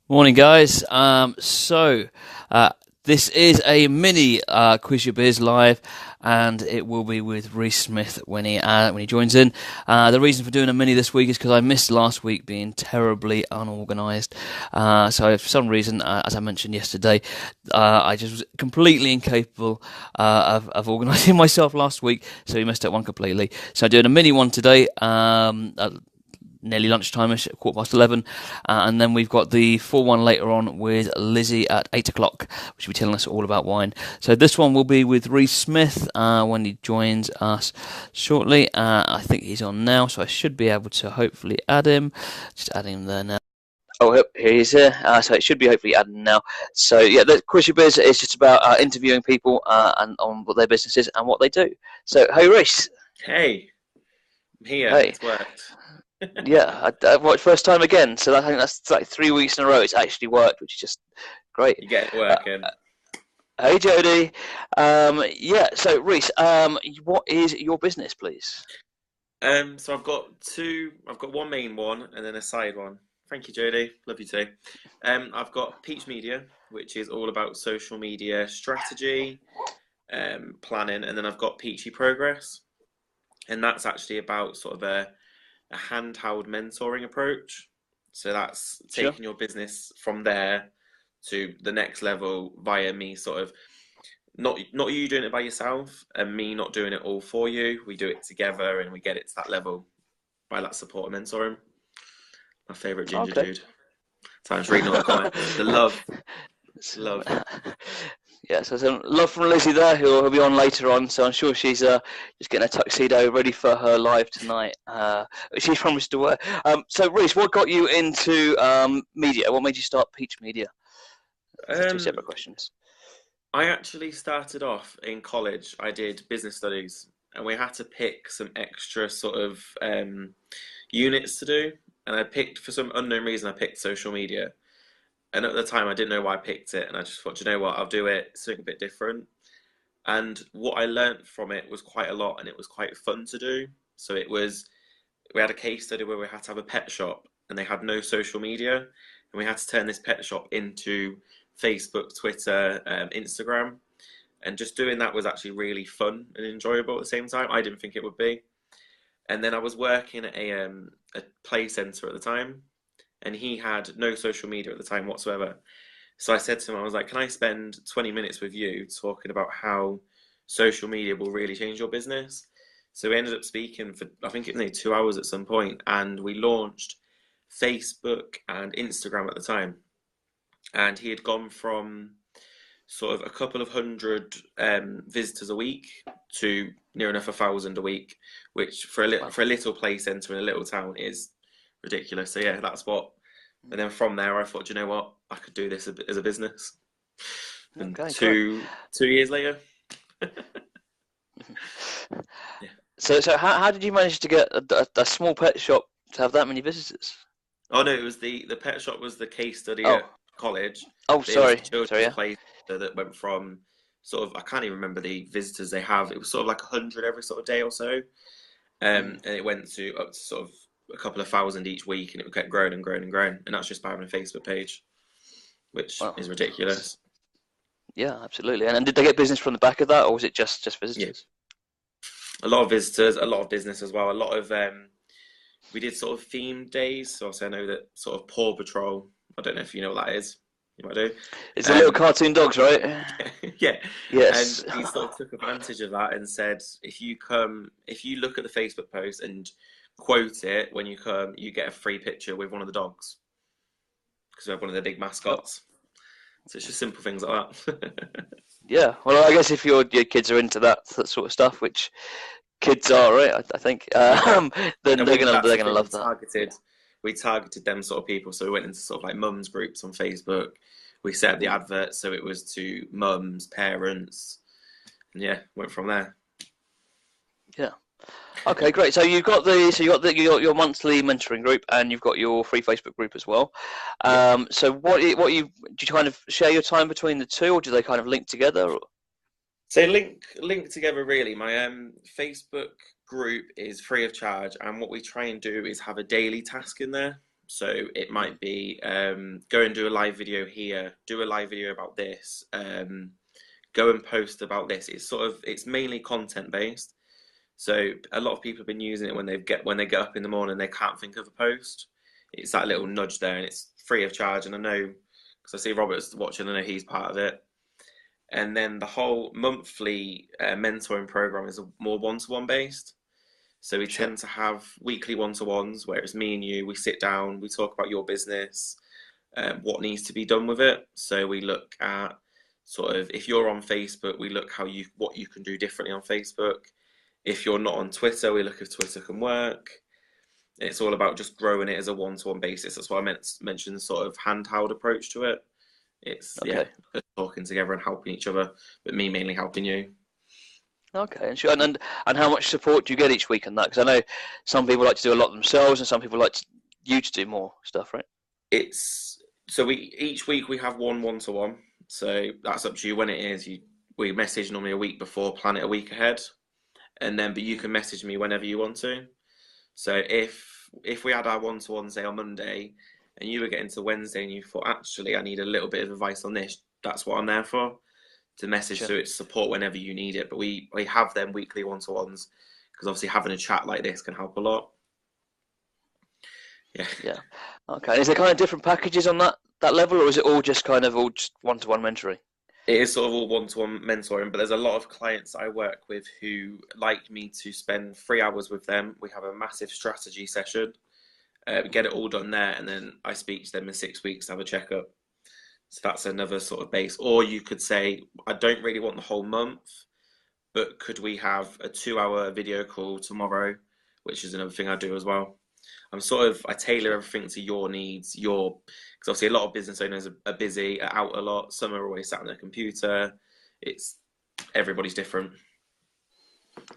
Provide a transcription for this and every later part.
Morning, guys. This is a mini Quiz Your Biz live, and it will be with Rhys Smith when he joins in. The reason for doing a mini this week is because I missed last week being terribly unorganised. So for some reason, as I mentioned yesterday, I just was completely incapable of organising myself last week. So we missed that one completely. So I'm doing a mini one today. Nearly lunchtime-ish, at 11:15, and then we've got the full one later on with Lizzie at 8 o'clock, which will be telling us all about wine. So this one will be with Rhys Smith when he joins us shortly. I think he's on now, so I should be able to hopefully add him. Just add him there now. Oh, yep, here he is here. So it should be hopefully adding now. So yeah, the Quiz Your Biz is just about interviewing people and on what their business is and what they do. So hey, Rhys. Hey, I'm here. Hey. It's worked. Yeah, I watched first time again, so I think that's like 3 weeks in a row. It's actually worked, which is just great. You get it Uh, working. hey, Jody. Yeah. So, Rhys, what is your business, please? So I've got two. I've got one main one and then a side one. Thank you, Jodie. Love you too. I've got Peach Media, which is all about social media strategy, planning, and then I've got Peachy Progress, and that's actually about sort of a handheld mentoring approach. So that's Sure. taking your business from there to the next level via me sort of not you doing it by yourself and me not doing it all for you. We do it together and we get it to that level by that support and mentoring. My favourite ginger Okay. dude. So I'm just reading all the comments. The love. So, Love. yeah, so some love from Lizzie there, who'll be on later on. So I'm sure she's just getting a tuxedo ready for her live tonight. She's promised to wear. So, Rhys, what got you into media? What made you start Peach Media? Those are two Um separate questions. I actually started off in college. I did business studies and we had to pick some extra sort of units to do. And I picked, for some unknown reason, I picked social media. And at the time, I didn't know why I picked it. And I just thought, "Do you know what, I'll do it, something a bit different." And what I learnt from it was quite a lot and it was quite fun to do. So we had a case study where we had to have a pet shop and they had no social media. And we had to turn this pet shop into Facebook, Twitter, Instagram. And just doing that was actually really fun and enjoyable at the same time. I didn't think it would be. And then I was working at a play center at the time, and he had no social media at the time whatsoever. So I said to him, I was like, "Can I spend 20 minutes with you talking about how social media will really change your business?" So we ended up speaking for, I think it was nearly 2 hours at some point, and we launched Facebook and Instagram at the time. And he had gone from sort of a couple of hundred visitors a week to near enough 1,000 a week, which Wow. for a little play centre in a little town is ridiculous. So yeah, that's what. And then from there, I thought, "Do you know what, I could do this as a business." And Okay, great. 2 years later, yeah. So how did you manage to get a small pet shop to have that many visitors? Oh no, it was the pet shop was the case study at Oh, college, oh, but it was a sorry, children's yeah. play that went from sort of, I can't even remember the visitors they have. It was sort of like 100 every sort of day or so. Mm. And it went to up to sort of a couple of thousand each week, and it kept growing and growing and growing. And that's just by having a Facebook page, which Well, is ridiculous. yeah, absolutely. And did they get business from the back of that, or was it just Yeah, visitors? a lot of visitors, a lot of business as well. A lot of we did sort of themed days. So obviously I know that sort of Paw Patrol. I don't know if you know what that is. You might do. It's the little Um, cartoon dogs, right? yeah, and Yes. he sort of took advantage of that and said, if you look at the Facebook post and quote it when you come, you get a free picture with one of the dogs because we have one of the big Oh, mascots. So it's just simple things like that. yeah. Well, I guess if your kids are into that sort of stuff, which kids are, right? I think, Yeah, then and they're we gonna that's they're the gonna thing. love that. We targeted them sort of people. So we went into sort of like mums groups on Facebook. We set up the Mm. advert so it was to mums, parents, and yeah, went from there. Yeah. Okay, great. So you got your monthly mentoring group, and you've got your free Facebook group as well. Yeah. So what you do you kind of share your time between the two, or do they kind of link together? Or? So link together really. My Facebook group is free of charge, and what we try and do is have a daily task in there. So it Mm. might be go and do a live video here, do a live video about this, go and post about this. It's mainly content based. So a lot of people have been using it when they get up in the morning, they can't think of a post. It's that little Mm. nudge there, and it's free of charge. And I know because I see Robert's watching, I know he's part of it. And then the whole monthly mentoring program is a more one-to-one based. So we Sure. tend to have weekly one-to-ones where it's me and you. We sit down, we talk about your business, what needs to be done with it. So we look at sort of if you're on Facebook, we look what you can do differently on Facebook. If you're not on Twitter, we look if Twitter can work. It's all about just growing it as a one-to-one basis. That's why I mentioned the sort of handheld approach to it. It's yeah, Okay. just talking together and helping each other, but me mainly helping you. Okay. And sure. And how much support do you get each week on that? Because I know some people like to do a lot themselves, and some people like you to do more stuff, right? It's so we each week we have one-to-one. So that's up to you when it is. We message normally a week before, plan it a week ahead, and then but you can message me whenever you want to. So if we had our one-to-one say on Monday, and you were getting to Wednesday and you thought actually I need a little bit of advice on this, that's what I'm there for to message. Sure. So it's support whenever you need it. But we have them weekly one-to-ones because obviously having a chat like this can help a lot. Yeah. Yeah. Okay. Is there kind of different packages on that level, or is it all just kind of all just one-to-one mentoring? It is sort of all one-to-one mentoring, but there's a lot of clients I work with who like me to spend 3 hours with them. We have a massive strategy session, get it all done there, and then I speak to them in 6 weeks to have a checkup. So that's another sort of base. Or you could say, I don't really want the whole month, but could we have a 2 hour video call tomorrow, which is another thing I do as well. I tailor Sure. everything to your needs, because obviously a lot of business owners are busy, are out a lot. Some are always sat on their computer. It's everybody's different.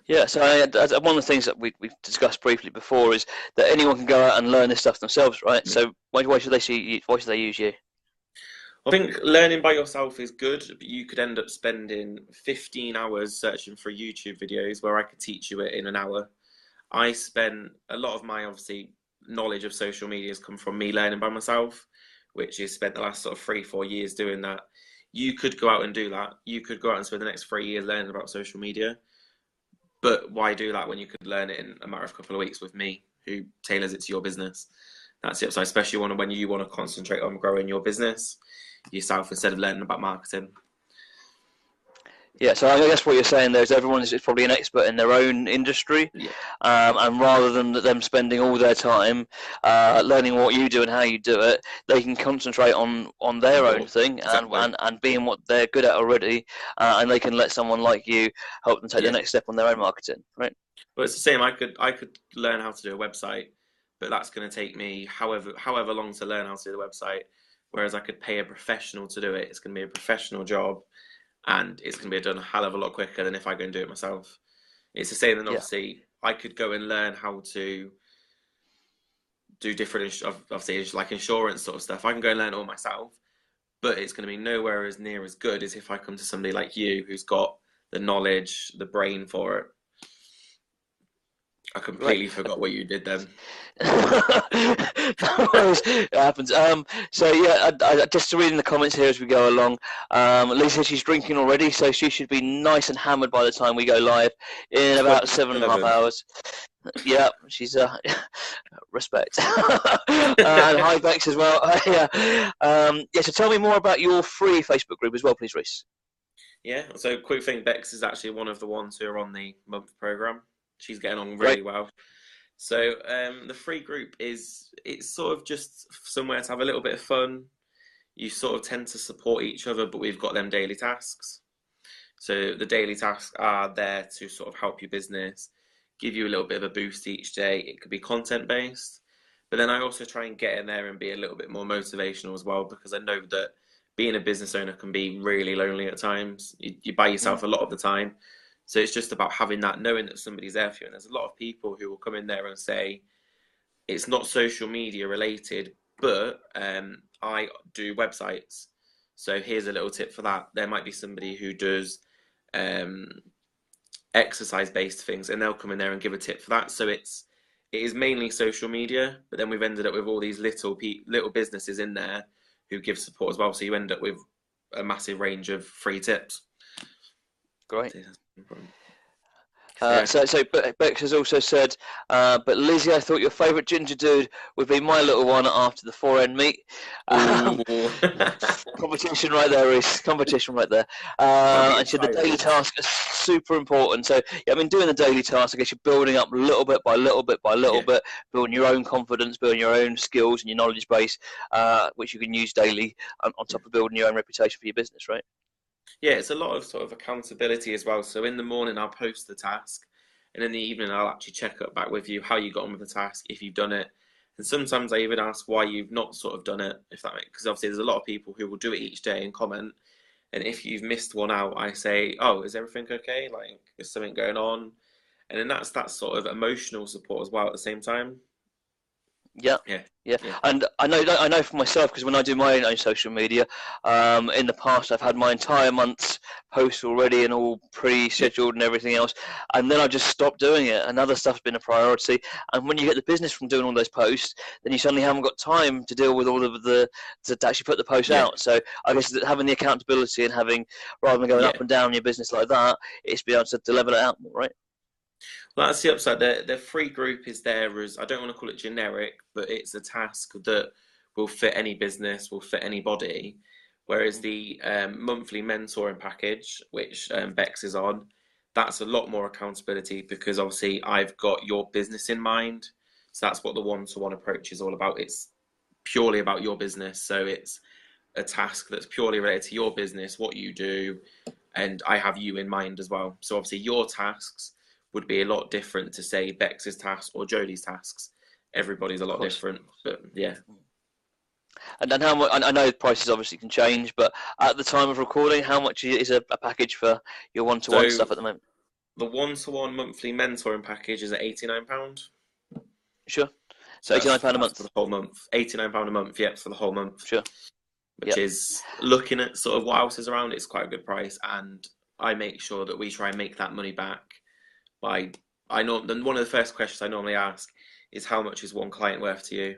Yeah, so one of the things that we've discussed briefly before is that anyone can go out and learn this stuff themselves, right? Yeah. So why should they see you? Why should they use you? I think learning by yourself is good, but you could end up spending 15 hours searching for YouTube videos where I could teach you it in an hour. I spent a lot of my obviously knowledge of social media has come from me learning by myself, which is spent the last sort of 3, 4 years doing that. You could go out and do that. You could go out and spend the next 3 years learning about social media, but why do that when you could learn it in a matter of a couple of weeks with me, who tailors it to your business? That's it. So especially when you want to concentrate on growing your business yourself instead of learning about marketing. Yeah, so I guess what you're saying there is everyone is probably an expert in their own industry, Yeah, and rather than them spending all their time learning what you do and how you do it, they can concentrate on their own your thing exactly. and being what they're good at already, and they can let someone like you help them take the Yeah, next step on their own marketing, right? but it's the same. I could learn how to do a website, but that's going to take me however long to learn how to do the website. Whereas I could pay a professional to do it. It's going to be a professional job, and it's going to be done a hell of a lot quicker than if I go and do it myself. It's the same. And Yeah, obviously, I could go and learn how to do different, obviously, like insurance sort of stuff. I can go and learn it all myself, but it's going to be nowhere as near as good as if I come to somebody like you who's got the knowledge, the brain for it. I right. completely forgot what you did then. No worries, it happens. So yeah, just to read in the comments here as we go along. Lisa, she's drinking already, so she should be nice and hammered by the time we go live in about 7.5 27. hours. Yeah, she's respect. And hi Bex as well. Yeah, yeah. So tell me more about your free Facebook group as well, please, Rhys. Yeah, so quick thing, Bex is actually one of the ones who are on the month program. She's getting on Great. really well. So the free group it's sort of just somewhere to have a little bit of fun. You sort of tend to support each other, but we've got them daily tasks. So the daily tasks are there to sort of help your business, give you a little bit of a boost each day. It could be content based, but then I also try and get in there and be a little bit more motivational as well because I know that being a business owner can be really lonely at times. You by Mm. yourself a lot of the time. So it's just about having that, knowing that somebody's there for you. And there's a lot of people who will come in there and say, it's not social media related, but I do websites. So here's a little tip for that. There might be somebody who does um, exercise based things, and they'll come in there and give a tip for that. So it is mainly social media, but then we've ended up with all these little businesses in there who give support as well. So you end up with a massive range of free tips. Great. Yeah. Bex has also said, but Lizzie, I thought your favourite ginger dude would be my little one after the four-end meet. Um, Ooh. Competition right there, Rhys. Competition right there. I'm And she said the daily excited. task is super important. So, yeah, I mean, doing the daily task, I guess you're building up little bit by little bit by little Yeah. bit, building your own confidence, building your own skills and your knowledge base, which you can use daily on top of building your own reputation for your business, right? Yeah, it's a lot of sort of accountability as well. So in the morning, I'll post the task, and in the evening, I'll actually check up back with you how you got on with the task, if you've done it. And sometimes I even ask why you've not sort of done it, if that makes, because obviously there's a lot of people who will do it each day and comment. And if you've missed one out, I say, "Oh, is everything okay? Like, is something going on?" And then that's that sort of emotional support as well at the same time. Yeah, Yeah, yeah, yeah, and I know for myself because when I do my own social media, in the past I've had my entire month's posts already and all yeah, pre-scheduled and everything else, and then I just stopped doing it, and other stuff's been a priority. And when you get the business from doing all those posts, then you suddenly haven't got time to deal with all of the to actually put the post yeah, out. So I guess that having the accountability and having rather than going up yeah. and down your business like that, it's be able to level it out more, right? Well, that's the upside. The free group is there as, I don't want to call it generic, but it's a task that will fit any business, will fit anybody. Whereas the monthly mentoring package, which Bex is on, that's a lot more accountability because obviously I've got your business in mind. So that's what the one-to-one approach is all about. It's purely about your business. So it's a task that's purely related to your business, what you do, and I have you in mind as well. So obviously your tasks would be a lot different to say Bex's tasks or Jodie's tasks. Everybody's a Of lot course. different, but yeah. And then how much? I know prices obviously can change, but at the time of recording, how much is a package for your one-to-one So stuff at the moment? the one-to-one monthly mentoring package is at £89. Sure. So So £89 a that's for month. the whole month. £89 a month, yeah, for the whole month. Sure. Which Yep. is looking at sort of what else is around, it's quite a good price. And I make sure that we try and make that money back by I know then one of the first questions I normally ask is how much is one client worth to you?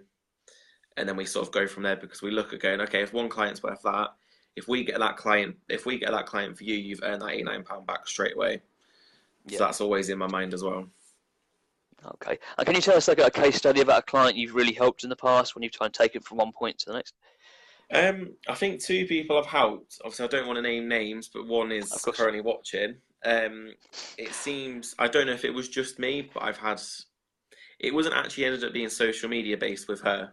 And then we sort of go from there because we look at going, okay, if one client's worth that, if we get that client for you, you've earned that £89 back straight away. So Yep. that's always in my mind as well. Okay. And can you tell us like a case study about a client you've really helped in the past when you've tried to take it from one point to the next? I think two people have helped. Obviously, I don't want to name names, but one Of is course. currently watching. It seems I don't know if it was just me, but it wasn't actually ended up being social media based with her.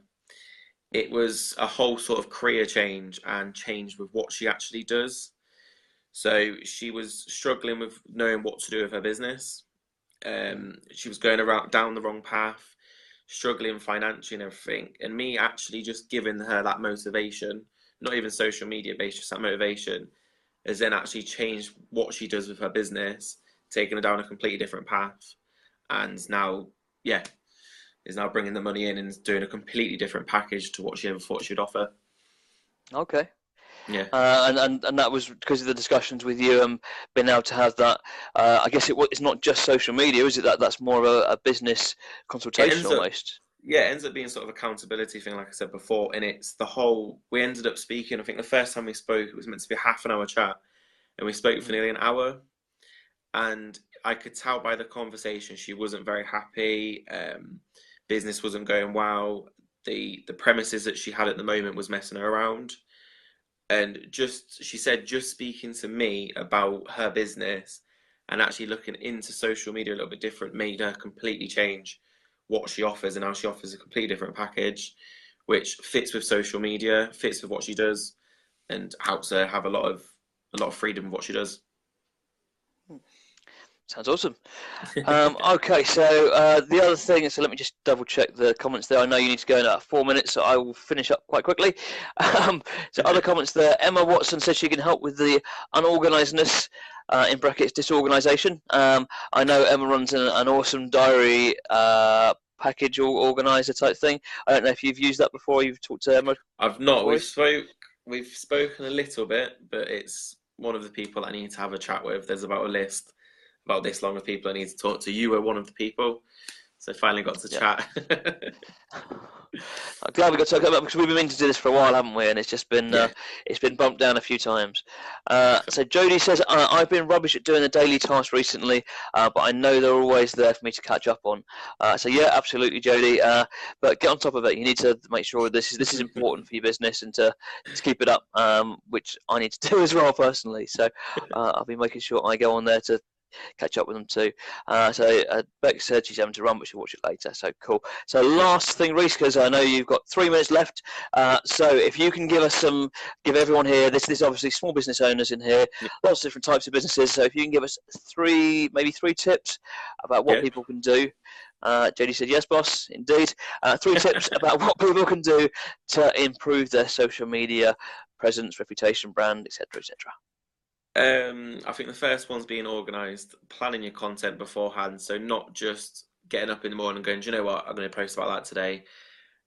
It was a whole sort of career change and change with what she actually does. So she was struggling with knowing what to do with her business. She was going around down the wrong path, struggling financially and everything. And me actually just giving her that motivation, not even social media based, just that motivation, has then actually changed what she does with her business, taking her down a completely different path. And now, yeah, is now bringing the money in and doing a completely different package to what she ever thought she'd offer. Okay. Yeah. And that was because of the discussions with you and being able to have that. I guess it's not just social media, is it? That's more of a business It consultation ends up almost. yeah, it ends up being sort of accountability thing, like I said before, and it's the whole. We ended up speaking. I think the first time we spoke, it was meant to be a half an hour chat, and we spoke for Mm. nearly an hour. And I could tell by the conversation she wasn't very happy. Business wasn't going well. The premises that she had at the moment was messing her around, and just she said just speaking to me about her business and actually looking into social media a little bit different made her completely change what she offers, and now she offers a completely different package which fits with social media, fits with what she does, and helps her have a lot of freedom with what she does. Sounds awesome. Okay, so the other thing is, so let me just double check the comments there. I know you need to go in about 4 minutes, so I will finish up quite quickly. So other comments there. Emma Watson says she can help with the unorganizedness, in brackets disorganization. I know Emma runs an awesome diary package organizer type thing. I don't know if you've used that before. You've talked to Emma I've not. before. We've spoken a little bit, but it's one of the people I need to have a chat with. There's about a list about this long of people I need to talk to. You were one of the people, So finally got to Yeah. chat. I'm glad we got to talk about it because we've been meaning to do this for a while, haven't we? And Yeah. it's been bumped down a few times. Perfect. So Jodie says I've been rubbish at doing the daily tasks recently, but I know they're always there for me to catch up on. So yeah, absolutely, Jodie. But get on top of it. You need to make sure this is important for your business and to keep it up, which I need to do as well personally. So I'll be making sure I go on there to catch up with them too. Beck said she's having to run, but she'll watch it later. So cool. So last thing, Rhys, because I know you've got 3 minutes left. So if you can give everyone here, this is obviously small business owners in here, Yeah. lots of different types of businesses. So if you can give us maybe three tips about what Yeah. people can do. Jodie said, yes, boss, indeed. 3 tips about what people can do to improve their social media presence, reputation, brand, etc., etc. I think the first one's being organised, planning your content beforehand. So not just getting up in the morning and going, do you know what, I'm going to post about that today,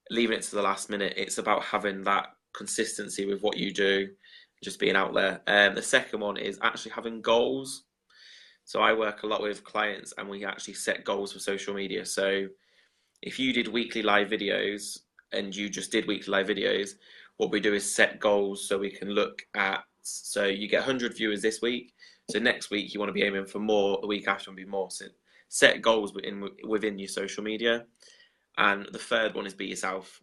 leaving it to the last minute. It's about having that consistency with what you do, just being out there. The second one is actually having goals. So I work a lot with clients and we actually set goals for social media. So if you did weekly live videos and you just did weekly live videos, what we do is set goals so we can look at, so you get 100 viewers this week. So next week you want to be aiming for more, the week after want to be more. So set goals within your social media. And the third one is be yourself.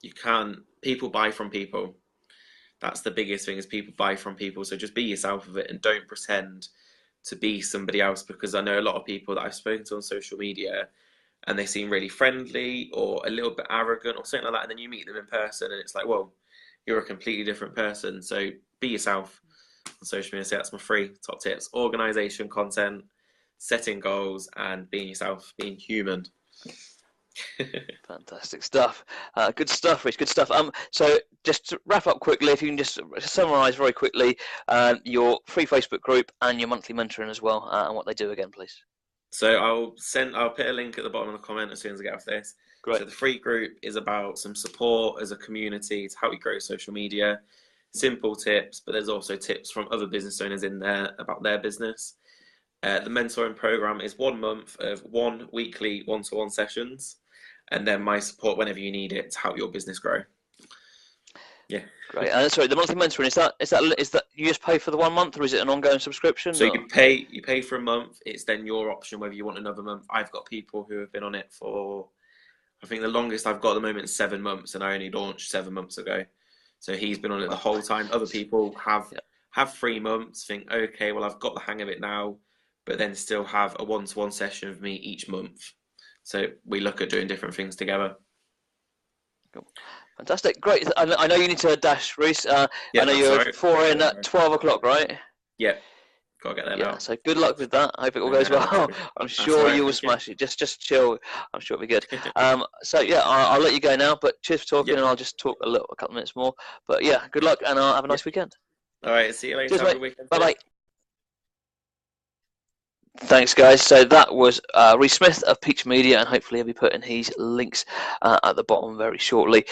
You can't, people buy from people. That's the biggest thing, is people buy from people. So just be yourself with it and don't pretend to be somebody else, because I know a lot of people that I've spoken to on social media and they seem really friendly or a little bit arrogant or something like that, and then you meet them in person and it's like, whoa, you're a completely different person. So be yourself on social media. So that's my 3 top tips: organization, content, setting goals, and being yourself, being human. Fantastic stuff. Good stuff, Rich. Good stuff. So just to wrap up quickly, if you can just summarise very quickly your free Facebook group and your monthly mentoring as well, and what they do again, please. So I'll put a link at the bottom of the comment as soon as I get off this. Great. So the free group is about some support as a community to help you grow social media. Simple tips, but there's also tips from other business owners in there about their business. The mentoring program is 1 month of 1 weekly one-to-one sessions, and then my support whenever you need it to help your business grow. Yeah. Great. And sorry, the monthly mentoring, is that you just pay for the 1 month, or is it an ongoing subscription? So you pay for a month. It's then your option whether you want another month. I've got people who have been on it for, I think the longest I've got at the moment is 7 months, and I only launched 7 months ago. So he's been on it the whole time. Other people have 3 months, think, okay, well, I've got the hang of it now, but then still have a one-to-one session with me each month. So we look at doing different things together. Cool. Fantastic. Great. I know you need to dash, Rhys. Yeah, I know you're right. 4 in at 12 o'clock, right? Yeah, gotta get there now. So good luck with that. I hope it all goes well. I'm sure you will smash it. Just chill. I'm sure it'll be good. So yeah, I'll let you go now. But cheers for talking, and I'll just talk a couple of minutes more. But yeah, good luck, and have a nice weekend. All right, see you later. Cheers, Have a mate. good weekend. Bye bye. Thanks, guys. So that was Rhys Smith of Peach Media, and hopefully I'll be putting his links at the bottom very shortly.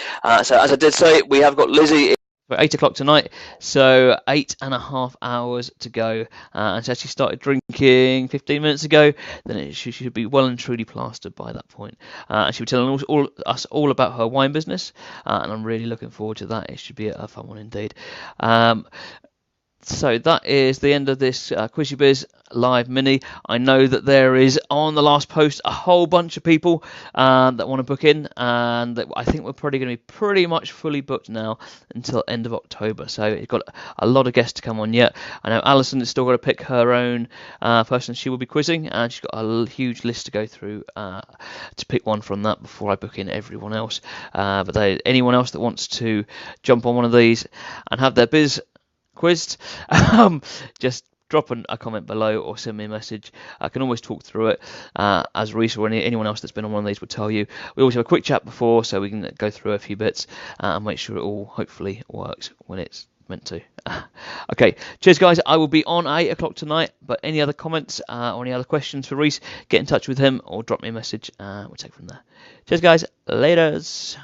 So as I did say, we have got Lizzie for 8 o'clock tonight, so 8.5 hours to go. And she actually started drinking 15 minutes ago. Then she should be well and truly plastered by that point. And she'll be telling us all about her wine business, and I'm really looking forward to that. It should be a fun one indeed. So that is the end of this Quizzy Biz live mini. I know that there is, on the last post, a whole bunch of people that want to book in, and that I think we're probably going to be pretty much fully booked now until end of October. So it's got a lot of guests to come on yet. I know Alison has still got to pick her own person she will be quizzing, and she's got a huge list to go through to pick one from that before I book in everyone else. But anyone else that wants to jump on one of these and have their biz quizzed, just drop a comment below or send me a message. I can always talk through it, as Rhys or anyone else that's been on one of these will tell you. We always have a quick chat before, so we can go through a few bits and make sure it all hopefully works when it's meant to. Okay, cheers guys. I will be on 8 o'clock tonight, but any other comments or any other questions for Rhys, get in touch with him or drop me a message. We'll take it from there. Cheers guys, laters.